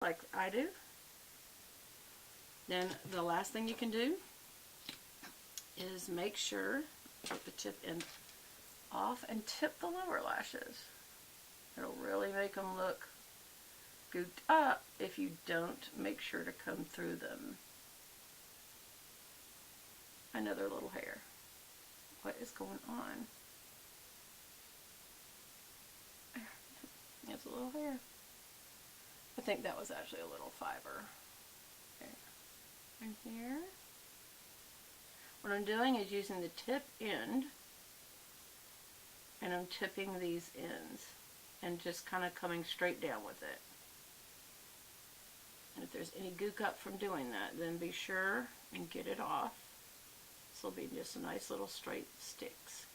like I do, then the last thing you can do is make sure get the tip end off and tip the lower lashes. It'll really make them look gooped up if you don't make sure to comb through them. Another little hair. What is going on? It's a little hair. I think that was actually a little fiber. Okay. And here. What I'm doing is using the tip end, and I'm tipping these ends and just kind of coming straight down with it. And if there's any gook up from doing that, then be sure and get it off. This will be just a nice little straight sticks.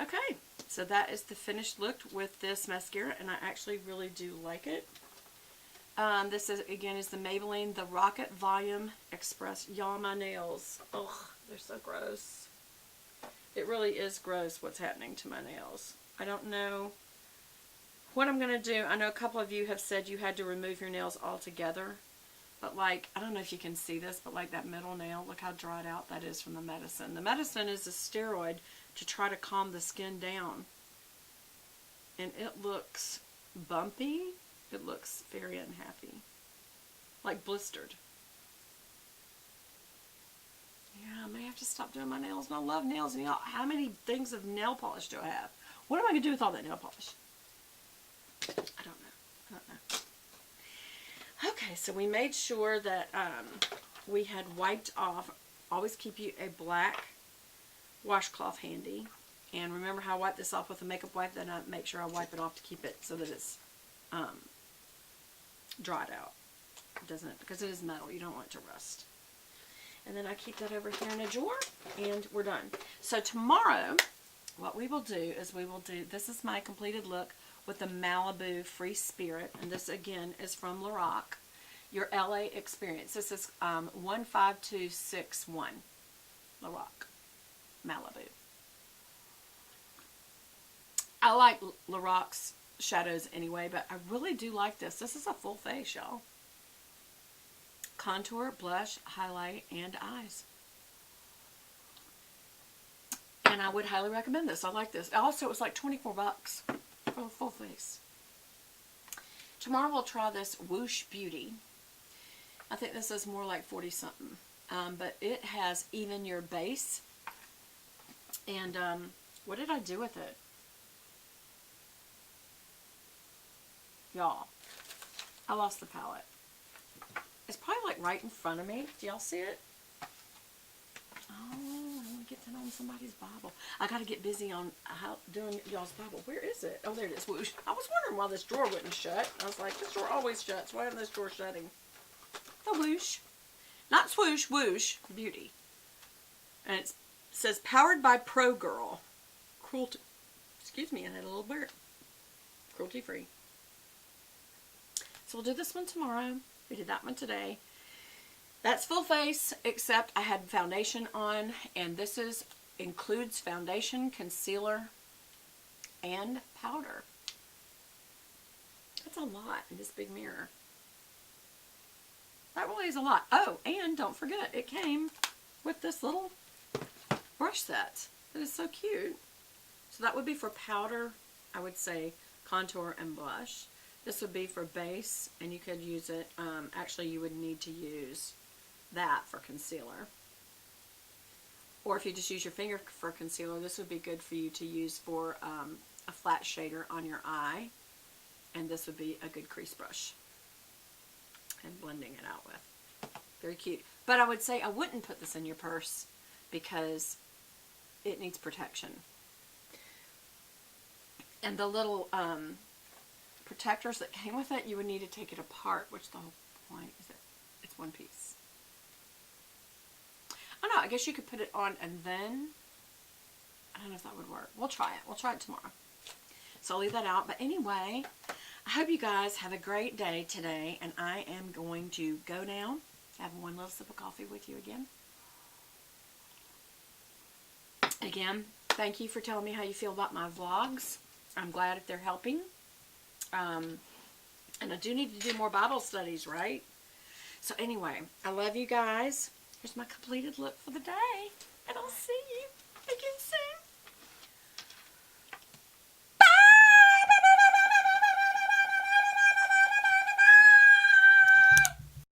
Okay, so that is the finished look with this mascara, and I actually really do like it. This is, again, is the Maybelline The Rocket Volume Express. Y'all, my nails. Ugh, they're so gross. It really is gross what's happening to my nails. I don't know what I'm going to do. I know a couple of you have said you had to remove your nails altogether. But like, I don't know if you can see this, but like that middle nail, look how dried out that is from the medicine. The medicine is a steroid to try to calm the skin down. And it looks bumpy. It looks very unhappy. Like blistered. Yeah, I may have to stop doing my nails. And I love nails. And y'all, how many things of nail polish do I have? What am I going to do with all that nail polish? I don't know. I don't know. Okay, so we made sure that we had wiped off. Always keep you a black washcloth handy. And remember how I wipe this off with a makeup wipe, then I make sure I wipe it off to keep it so that it's dried out. It doesn't, because it is metal, you don't want it to rust. And then I keep that over here in a drawer, and we're done. So tomorrow, what we will do is this is my completed look with the Malibu Free Spirit, and this again is from Lorac, your LA experience. This is 15261, Lorac, Malibu. I like Lorac's shadows anyway, but I really do like this. This is a full face, y'all. Contour, blush, highlight, and eyes. And I would highly recommend this. I like this. Also, it was like 24 bucks for the full face. Tomorrow we'll try this Woosh Beauty. I think this is more like 40 something. But it has even your base. And what did I do with it? Y'all, I lost the palette. It's probably like right in front of me. Do y'all see it? Oh, I want to get that on somebody's Bible. I got to get busy on doing y'all's Bible. Where is it? Oh, there it is. Whoosh. I was wondering why this drawer wouldn't shut. I was like, this drawer always shuts. Why isn't this drawer shutting? The Woosh. Not swoosh, Woosh Beauty. And it says, powered by Pro Girl. Cruelty. Excuse me, I had a little burp. Cruelty free. So we'll do this one tomorrow. We did that one today. That's full face, except I had foundation on, and this includes foundation, concealer, and powder. That's a lot in this big mirror. That really is a lot. Oh, and don't forget, it came with this little brush set. That is so cute. So that would be for powder, I would say contour and blush. This would be for base, and you could use it, actually you would need to use that for concealer. Or if you just use your finger for concealer, this would be good for you to use for a flat shader on your eye. And this would be a good crease brush. And blending it out with. Very cute. But I would say I wouldn't put this in your purse because it needs protection. And the little protectors that came with it, you would need to take it apart, which the whole point is that it's one piece. I don't know, I guess you could put it on and then, I don't know if that would work. We'll try it. We'll try it tomorrow. So I'll leave that out. But anyway, I hope you guys have a great day today, and I am going to go now, have one little sip of coffee with you again. Again, thank you for telling me how you feel about my vlogs. I'm glad if they're helping. And I do need to do more Bible studies, right? So anyway, I love you guys. Here's my completed look for the day. And I'll see you again soon.